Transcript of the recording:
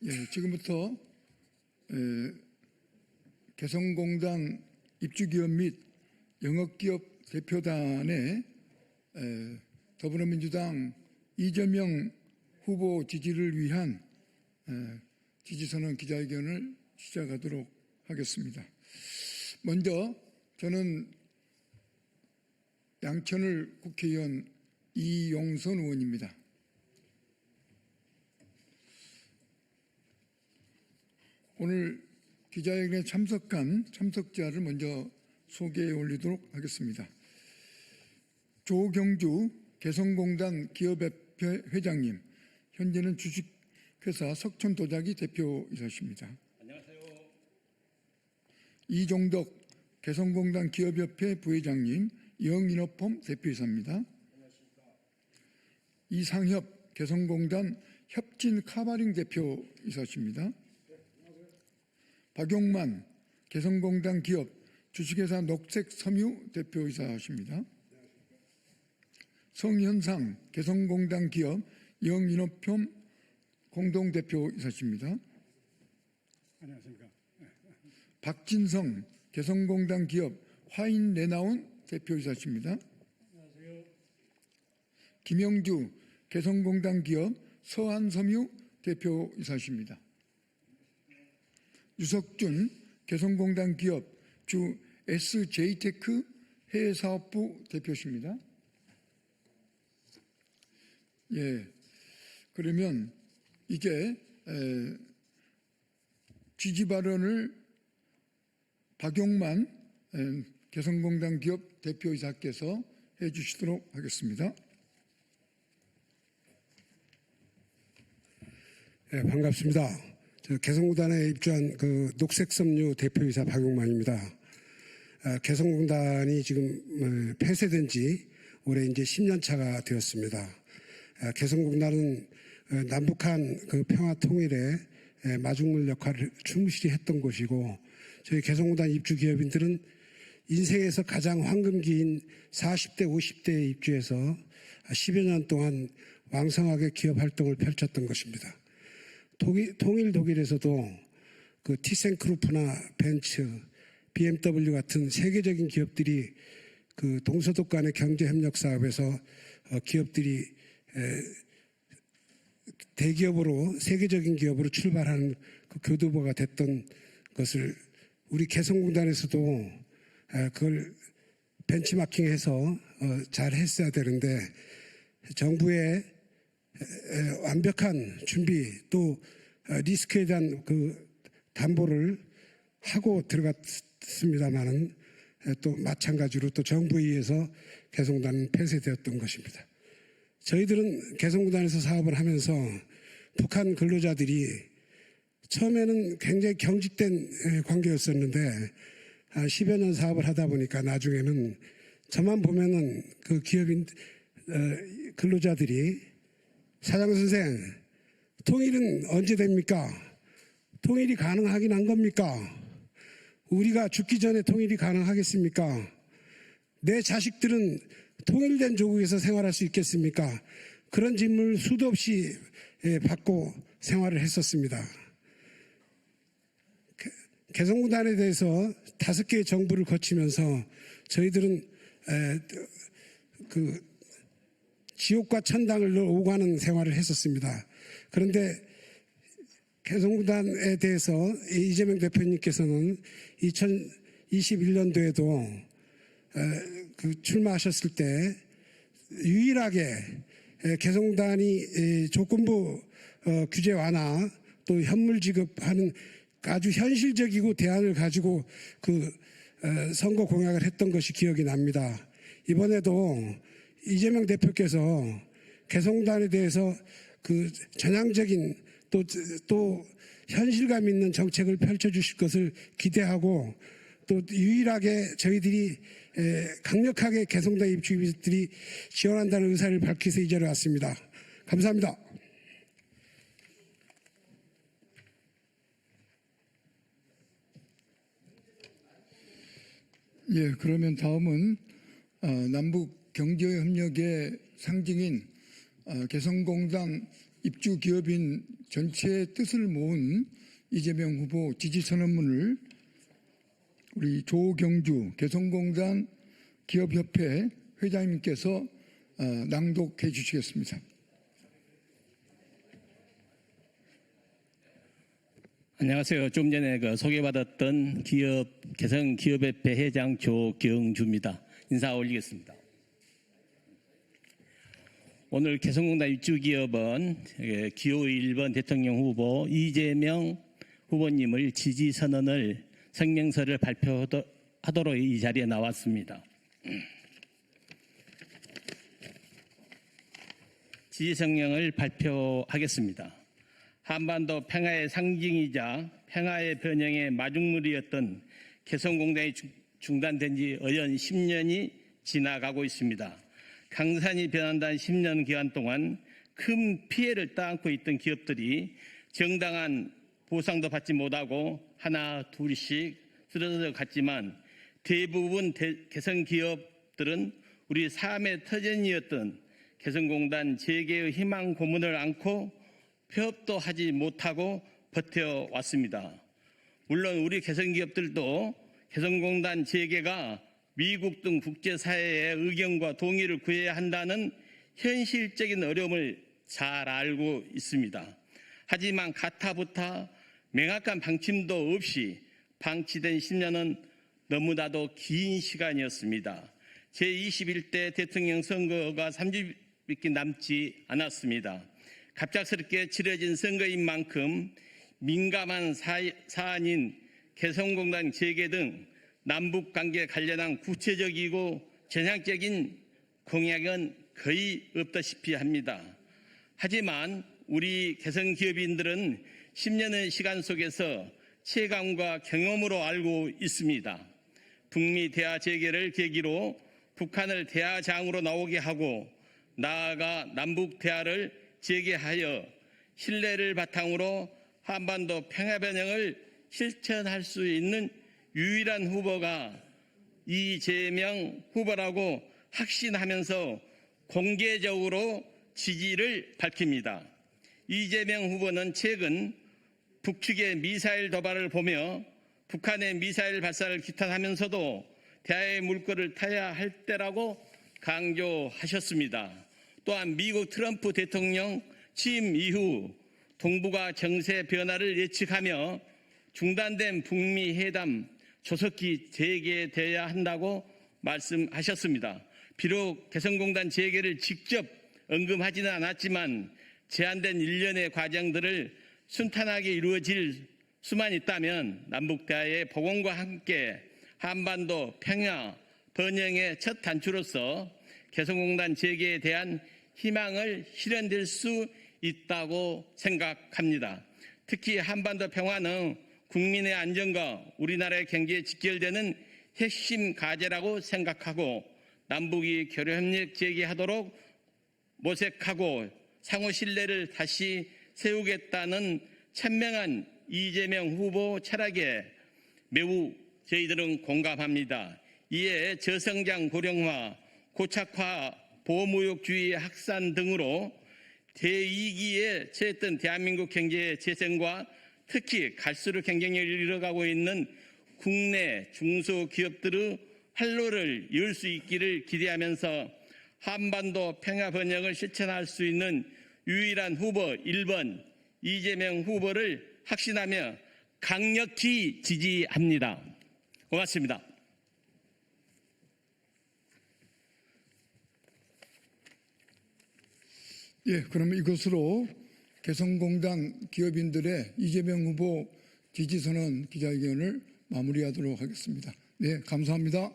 지금부터 개성공단 입주기업 및 영업기업 대표단의 더불어민주당 이재명 후보 지지를 위한 지지선언 기자회견을 시작하도록 하겠습니다. 먼저 저는 양천을 국회의원 이용선 의원입니다. 오늘 기자회견에 참석한 참석자를 먼저 소개해 올리도록 하겠습니다. 조경주 개성공단 기업협회 회장님, 현재는 주식회사 석촌도자기 대표이사십니다. 안녕하세요. 이종덕 개성공단 기업협회 부회장님, 영인업홈 대표이사입니다. 안녕하십니까. 이상협 개성공단 협진 카바링 대표이사십니다. 박용만 개성공단 기업 주식회사 녹색섬유 대표이사십니다. 성현상 개성공단 기업 영인업홈 공동대표이사십니다. 안녕하십니까. 박진성 개성공단 기업 화인레나운 대표이사십니다. 안녕하세요. 김영주 개성공단 기업 서한섬유 대표이사십니다. 유석준 개성공단 기업 주 SJ테크 해외사업부 대표십니다. 그러면 이제 지지 발언을 박용만 개성공단 기업 대표이사께서 해주시도록 하겠습니다. 네, 반갑습니다. 개성공단에 입주한 녹색섬유 대표이사 박용만입니다. 개성공단이 지금 폐쇄된 지 올해 이제 10년 차가 되었습니다. 개성공단은 남북한 평화 통일에 마중물 역할을 충실히 했던 곳이고, 저희 개성공단 입주 기업인들은 인생에서 가장 황금기인 40대, 50대에 입주해서 10여 년 동안 왕성하게 기업 활동을 펼쳤던 것입니다. 통일 독일에서도 티센크루프나 벤츠, BMW 같은 세계적인 기업들이 동서독 간의 경제협력 사업에서 기업들이 대기업으로 세계적인 기업으로 출발하는 교두보가 됐던 것을 우리 개성공단에서도 그걸 벤치마킹해서 잘 했어야 되는데, 정부의 완벽한 준비 또 리스크에 대한 담보를 하고 들어갔습니다만은 또 마찬가지로 또 정부에 의해서 개성공단은 폐쇄되었던 것입니다. 저희들은 개성공단에서 사업을 하면서 북한 근로자들이 처음에는 굉장히 경직된 관계였었는데 10여 년 사업을 하다 보니까 나중에는 저만 보면은 기업인 근로자들이 사장 선생, 통일은 언제 됩니까? 통일이 가능하긴 한 겁니까? 우리가 죽기 전에 통일이 가능하겠습니까? 내 자식들은 통일된 조국에서 생활할 수 있겠습니까? 그런 질문을 수도 없이 받고 생활을 했었습니다. 개성공단에 대해서 5개의 정부를 거치면서 저희들은 지옥과 천당을 오가는 생활을 했었습니다. 그런데 개성공단에 대해서 이재명 대표님께서는 2021년도에도 출마하셨을 때 유일하게 개성공단이 조건부 규제 완화 또 현물 지급하는 아주 현실적이고 대안을 가지고 선거 공약을 했던 것이 기억이 납니다. 이번에도 이재명 대표께서 개성공단에 대해서 전향적인 또 현실감 있는 정책을 펼쳐주실 것을 기대하고, 또 유일하게 저희들이 강력하게 개성공단 입주민들이 지원한다는 의사를 밝혀서 이 자리에 왔습니다. 감사합니다. 그러면 다음은 남북 경제협력의 상징인 개성공단 입주기업인 전체의 뜻을 모은 이재명 후보 지지선언문을 우리 조경주 개성공단 기업협회 회장님께서 낭독해 주시겠습니다. 안녕하세요. 좀 전에 소개받았던 개성기업협회 회장 조경주입니다. 인사 올리겠습니다. 오늘 개성공단 입주기업은 기호 1번 대통령 후보 이재명 후보님을 지지선언을 성명서를 발표하도록 이 자리에 나왔습니다. 지지성명을 발표하겠습니다. 한반도 평화의 상징이자 평화의 변형의 마중물이었던 개성공단이 중단된 지 어연 10년이 지나가고 있습니다. 강산이 변한다는 10년 기간 동안 큰 피해를 떠안고 있던 기업들이 정당한 보상도 받지 못하고 하나 둘씩 쓰러져 갔지만 대부분 개성기업들은 우리 삶의 터전이었던 개성공단 재개의 희망 고문을 안고 폐업도 하지 못하고 버텨왔습니다. 물론 우리 개성기업들도 개성공단 재개가 미국 등 국제사회의 의견과 동의를 구해야 한다는 현실적인 어려움을 잘 알고 있습니다. 하지만 가타부타 명확한 방침도 없이 방치된 10년은 너무나도 긴 시간이었습니다. 제21대 대통령 선거가 30일밖에 남지 않았습니다. 갑작스럽게 치러진 선거인 만큼 민감한 사안인 개성공단 재개 등 남북관계 관련한 구체적이고 전향적인 공약은 거의 없다시피 합니다. 하지만 우리 개성기업인들은 10년의 시간 속에서 체감과 경험으로 알고 있습니다. 북미 대화 재개를 계기로 북한을 대화장으로 나오게 하고 나아가 남북 대화를 재개하여 신뢰를 바탕으로 한반도 평화 변형을 실천할 수 있는 유일한 후보가 이재명 후보라고 확신하면서 공개적으로 지지를 밝힙니다. 이재명 후보는 최근 북측의 미사일 도발을 보며 북한의 미사일 발사를 규탄하면서도 대화의 물꼬를 타야 할 때라고 강조하셨습니다. 또한 미국 트럼프 대통령 취임 이후 동북아 정세 변화를 예측하며 중단된 북미 회담 조속히 재개돼야 한다고 말씀하셨습니다. 비록 개성공단 재개를 직접 언급하지는 않았지만 제한된 일련의 과정들을 순탄하게 이루어질 수만 있다면 남북대화의 복원과 함께 한반도 평화 번영의 첫 단추로서 개성공단 재개에 대한 희망을 실현될 수 있다고 생각합니다. 특히 한반도 평화는 국민의 안전과 우리나라의 경제에 직결되는 핵심 과제라고 생각하고 남북이 교류협력 재개하도록 모색하고 상호 신뢰를 다시 세우겠다는 천명한 이재명 후보 철학에 매우 저희들은 공감합니다. 이에 저성장 고령화, 고착화, 보호무역주의 확산 등으로 대위기에 처했던 대한민국 경제의 재생과 특히 갈수록 경쟁력을 잃어가고 있는 국내 중소기업들의 활로를 열 수 있기를 기대하면서 한반도 평화 번영을 실천할 수 있는 유일한 후보 1번 이재명 후보를 확신하며 강력히 지지합니다. 고맙습니다. 예, 그러면 이것으로 개성공단 기업인들의 이재명 후보 지지선언 기자회견을 마무리하도록 하겠습니다. 네, 감사합니다.